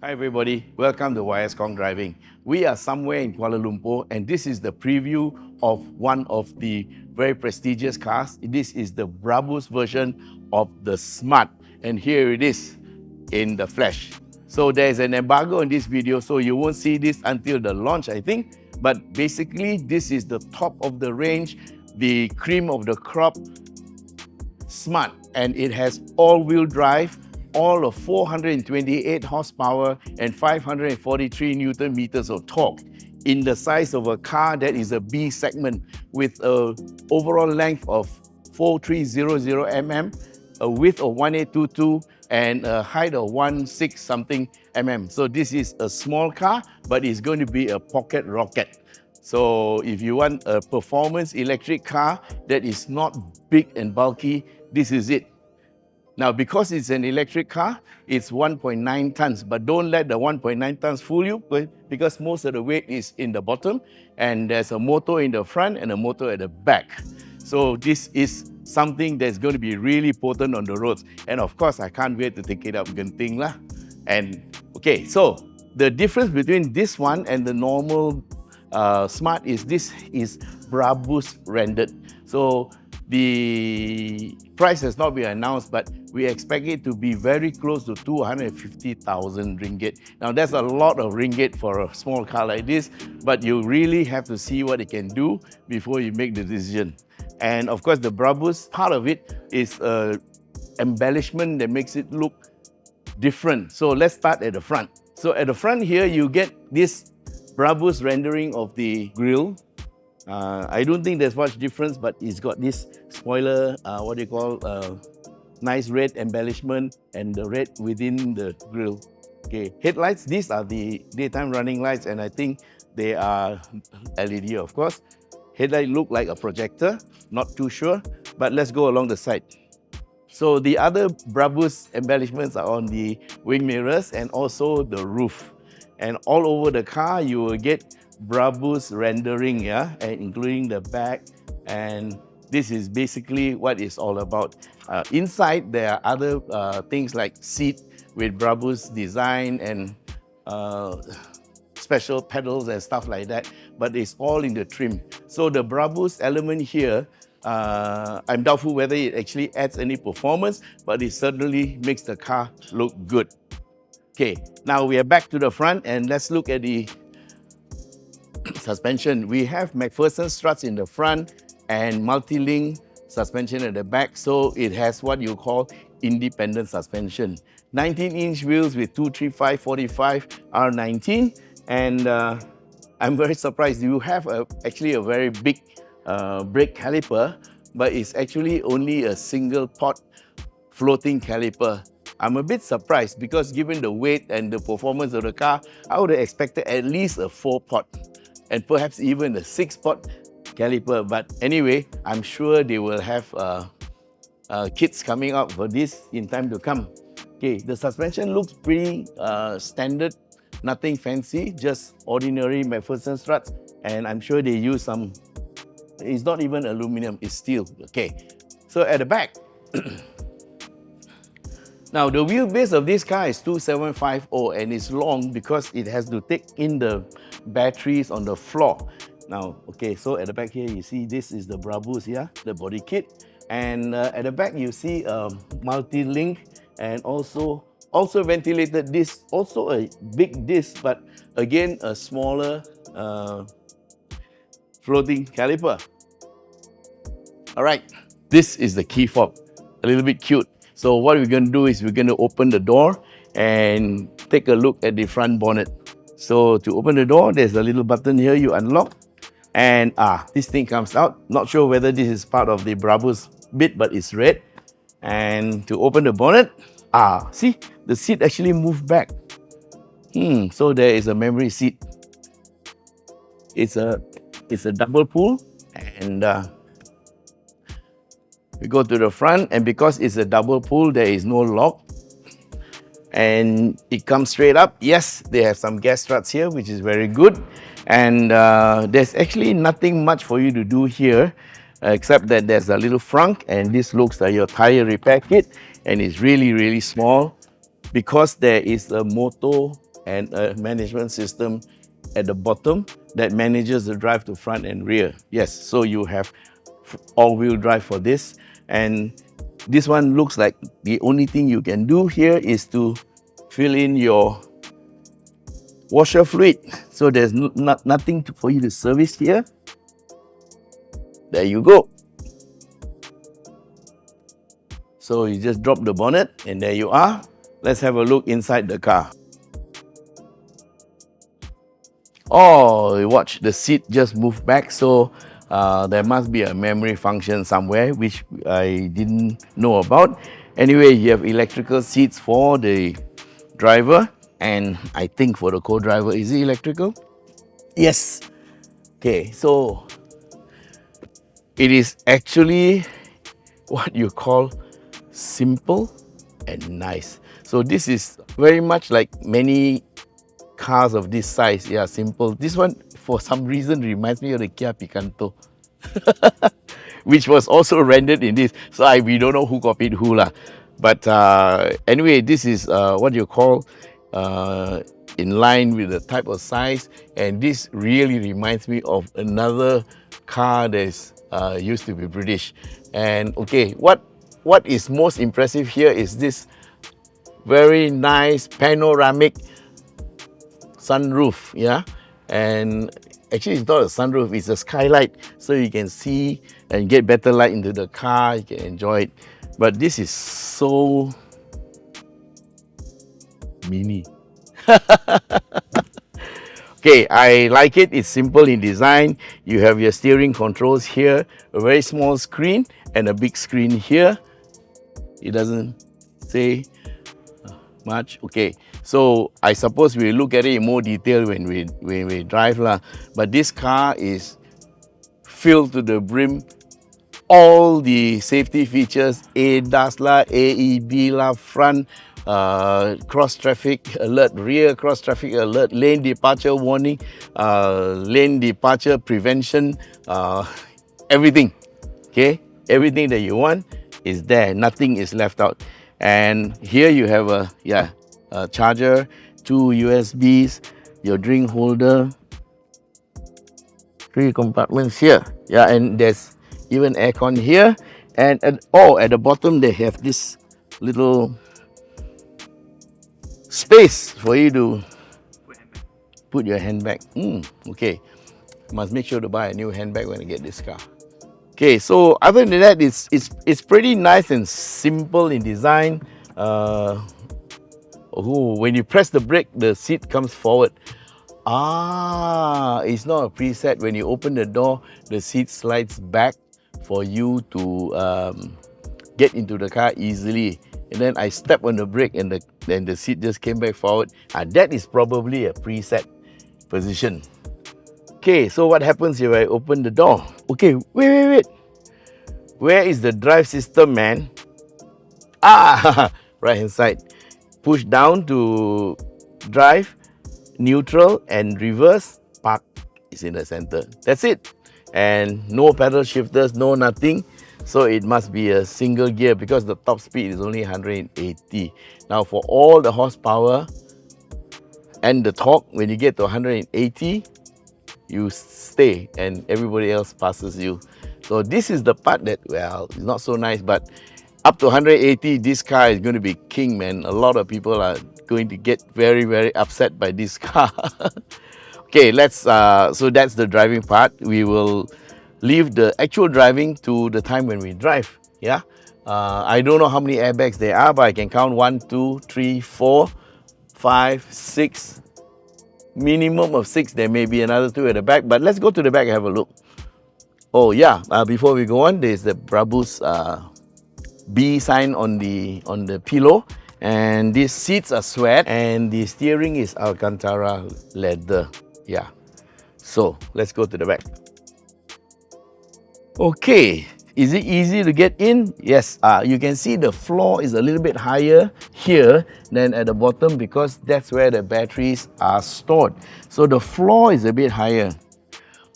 Hi everybody, welcome to Khong Driving. We are somewhere in Kuala Lumpur and this is the preview of one of the very prestigious cars. This is the Brabus version of the Smart, and here it is in the flesh. So there's an embargo on this video, so you won't see this until the launch, I think. But basically, this is the top of the range, the cream of the crop Smart, and it has all-wheel drive, all of 428 horsepower and 543 Newton meters of torque in the size of a car that is a B segment with an overall length of 4300 mm, a width of 1822 and a height of 16 something mm. So this is a small car, but it's going to be a pocket rocket. So if you want a performance electric car that is not big and bulky, this is it. Now, because it's an electric car, it's 1.9 tons, but don't let the 1.9 tons fool you, because most of the weight is in the bottom, and there's a motor in the front and a motor at the back. So this is something that's going to be really potent on the roads. And of course, I can't wait to take it up Genting lah. And okay, so the difference between this one and the normal Smart is this is Brabus rendered. So the price has not been announced, but we expect it to be very close to 250,000 ringgit. Now that's a lot of ringgit for a small car like this, but you really have to see what it can do before you make the decision. And of course, the Brabus, part of it is embellishment that makes it look different. So let's start at the front. So at the front here, you get this Brabus rendering of the grille. I don't think there's much difference, but it's got this spoiler, nice red embellishment and the red within the grille. Okay, headlights, these are the daytime running lights, and I think they are LED, of course. Headlight look like a projector, not too sure, but let's go along the side. So the other Brabus embellishments are on the wing mirrors and also the roof. And all over the car, you will get Brabus rendering, yeah, and including the back, and this is basically what it's all about. Inside, there are other things like seat with Brabus design and special pedals and stuff like that, but it's all in the trim. So the Brabus element here, I'm doubtful whether it actually adds any performance, but it certainly makes the car look good. Okay, now we are back to the front and let's look at the suspension. We have McPherson struts in the front and multi-link suspension at the back, so it has what you call independent suspension. 19-inch wheels with 235/45 R19, and I'm very surprised. You have actually a very big brake caliper, but it's actually only a single pot floating caliper. I'm a bit surprised because given the weight and the performance of the car, I would have expected at least a 4-pot and perhaps even a 6-pot caliper. But anyway, I'm sure they will have kits coming out for this in time to come. Okay, the suspension looks pretty standard, nothing fancy, just ordinary McPherson struts, and I'm sure they use some, it's not even aluminum, it's steel. Okay, so at the back, now the wheelbase of this car is 2750 and it's long because it has to take in the batteries on the floor. Now, okay, so at the back here you see this is the Brabus here, the body kit, and at the back you see a multi-link and also ventilated disc, also a big disc, but again a smaller floating caliper. All right, this is the key fob, a little bit cute. So what we're going to do is we're going to open the door and take a look at the front bonnet. So to open the door, there's a little button here you unlock, and this thing comes out. Not sure whether this is part of the Brabus bit, but it's red. And to open the bonnet, see, the seat actually moved back. So there is a memory seat. It's a double pull, and we go to the front, and because it's a double pull, there is no lock, and it comes straight up. Yes, they have some gas struts here, which is very good, and there's actually nothing much for you to do here, except that there's a little frunk, and this looks like your tire repair kit, and it's really small because there is a motor and a management system at the bottom that manages the drive to front and rear. Yes, so you have all-wheel drive for this, and this one looks like the only thing you can do here is to fill in your washer fluid. So there's nothing for you to service here. There you go. So you just drop the bonnet, and there you are. Let's have a look inside the car. Oh, watch, the seat just moved back, so there must be a memory function somewhere which I didn't know about. Anyway, you have electrical seats for the driver, and I think for the co-driver, is it electrical? Yes. Okay, so it is actually what you call simple and nice. So this is very much like many cars of this size. Yeah, simple. This one, for some reason, reminds me of the Kia Picanto, which was also rendered in this. So we don't know who copied who lah. But anyway, this is what you call in line with the type of size, and this really reminds me of another car that's used to be British. And okay, what is most impressive here is this very nice panoramic sunroof, yeah, and actually it's not a sunroof, it's a skylight, so you can see and get better light into the car, you can enjoy it. But this is so mini. Okay, I like it. It's simple in design. You have your steering controls here, a very small screen and a big screen here. It doesn't say much. Okay, so I suppose we'll look at it in more detail when we drive lah. But this car is filled to the brim. All the safety features, ADAS lah, AEB lah, front cross traffic alert, rear cross traffic alert, lane departure warning, lane departure prevention, everything. Okay, everything that you want is there. Nothing is left out. And here you have a charger, 2 USBs, your drink holder, 3 compartments here. Yeah, and there's even aircon here. And at the bottom they have this little space for you to put your handbag. Okay, must make sure to buy a new handbag when I get this car. Okay, so other than that, it's pretty nice and simple in design. When you press the brake, the seat comes forward. It's not a preset. When you open the door, the seat slides back for you to get into the car easily. And then I step on the brake, and then the seat just came back forward. That is probably a preset position. Okay, so what happens if I open the door? Okay, wait. Where is the drive system, man? Right hand side. Push down to drive, neutral, and reverse. Park is in the center. That's it. And no pedal shifters, no nothing. So it must be a single gear because the top speed is only 180. Now for all the horsepower and the torque, when you get to 180, you stay and everybody else passes you. So this is the part that, well, it's not so nice, but up to 180, this car is going to be king, man. A lot of people are going to get very upset by this car. Okay, so that's the driving part. We will leave the actual driving to the time when we drive. Yeah, I don't know how many airbags there are, but I can count 1, 2, 3, 4, 5, 6. Minimum of 6. There may be another 2 at the back, but let's go to the back and have a look. Oh yeah, before we go on, there's the Brabus B sign on the pillow, And these seats are sweat, and the steering is Alcantara leather. Yeah. So let's go to the back. Okay, is it easy to get in? Yes, you can see the floor is a little bit higher here than at the bottom because that's where the batteries are stored. So the floor is a bit higher.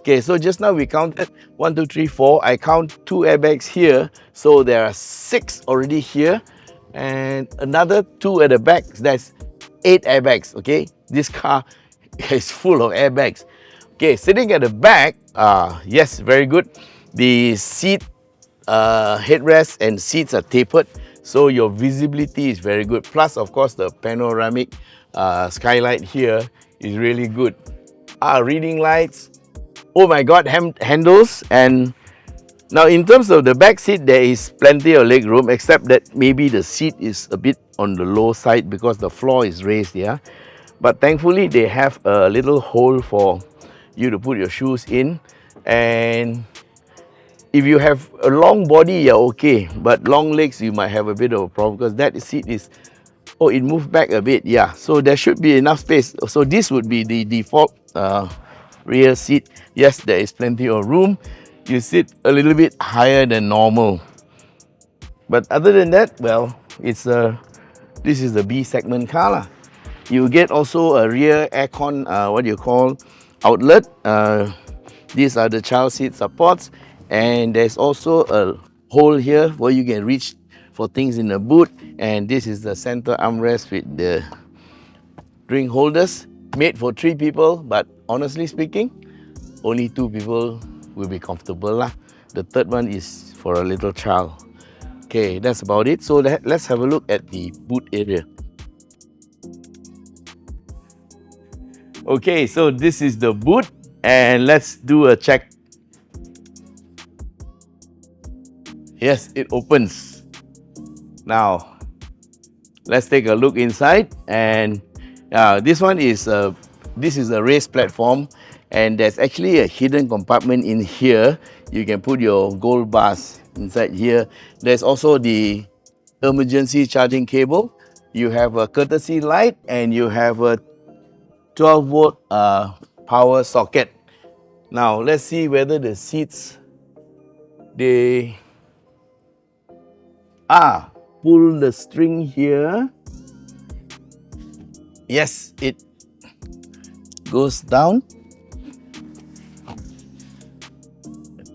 Okay, so just now we counted 1, 2, 3, 4. I count 2 airbags here, so there are 6 already here, and another 2 at the back. That's 8 airbags. Okay, this car is full of airbags. Okay, sitting at the back, yes, very good. The seat headrest and seats are tapered, so your visibility is very good. Plus, of course, the panoramic skylight here is really good. Reading lights. Oh my God, handles. And now in terms of the back seat, there is plenty of leg room, except that maybe the seat is a bit on the low side because the floor is raised here. But thankfully, they have a little hole for you to put your shoes in. And if you have a long body, you're okay. But long legs, you might have a bit of a problem because that seat is, oh, it moved back a bit. Yeah, so there should be enough space. So this would be the default rear seat. Yes, there is plenty of room. You sit a little bit higher than normal. But other than that, well, it's this is the B segment car lah. You get also a rear aircon, outlet. These are the child seat supports, and there's also a hole here where you can reach for things in the boot. And this is the center armrest with the drink holders, made for 3 people, but honestly speaking, only 2 people will be comfortable lah. The third one is for a little child. Okay, that's about it. So let's have a look at the boot area. Okay, so this is the boot, and let's do a check. Yes, it opens. Now, let's take a look inside. And this is a raised platform, and there's actually a hidden compartment in here. You can put your gold bars inside here. There's also the emergency charging cable. You have a courtesy light, and you have a 12-volt power socket. Now let's see whether the seats, they pull the string here. Yes, it goes down.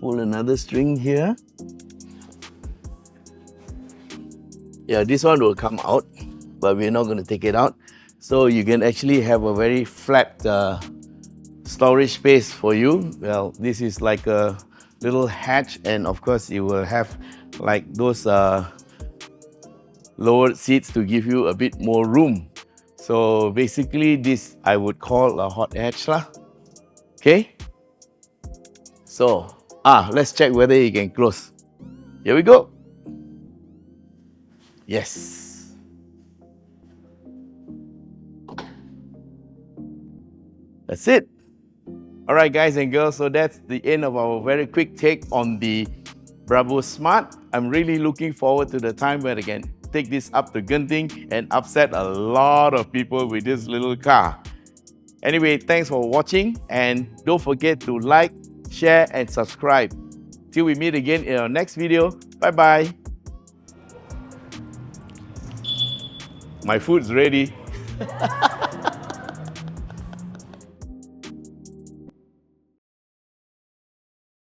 Pull another string here. Yeah, this one will come out, but we're not going to take it out. So you can actually have a very flat storage space for you. Well, this is like a little hatch, and of course you will have like those lowered seats to give you a bit more room. So basically this I would call a hot hatch lah. Okay, so let's check whether you can close. Here we go. Yes. That's it. All right, guys and girls, so that's the end of our very quick take on the Brabus Smart. I'm really looking forward to the time when I can take this up to Genting and upset a lot of people with this little car. Anyway, thanks for watching, and don't forget to like, share, and subscribe. Till we meet again in our next video. Bye-bye. My food's ready.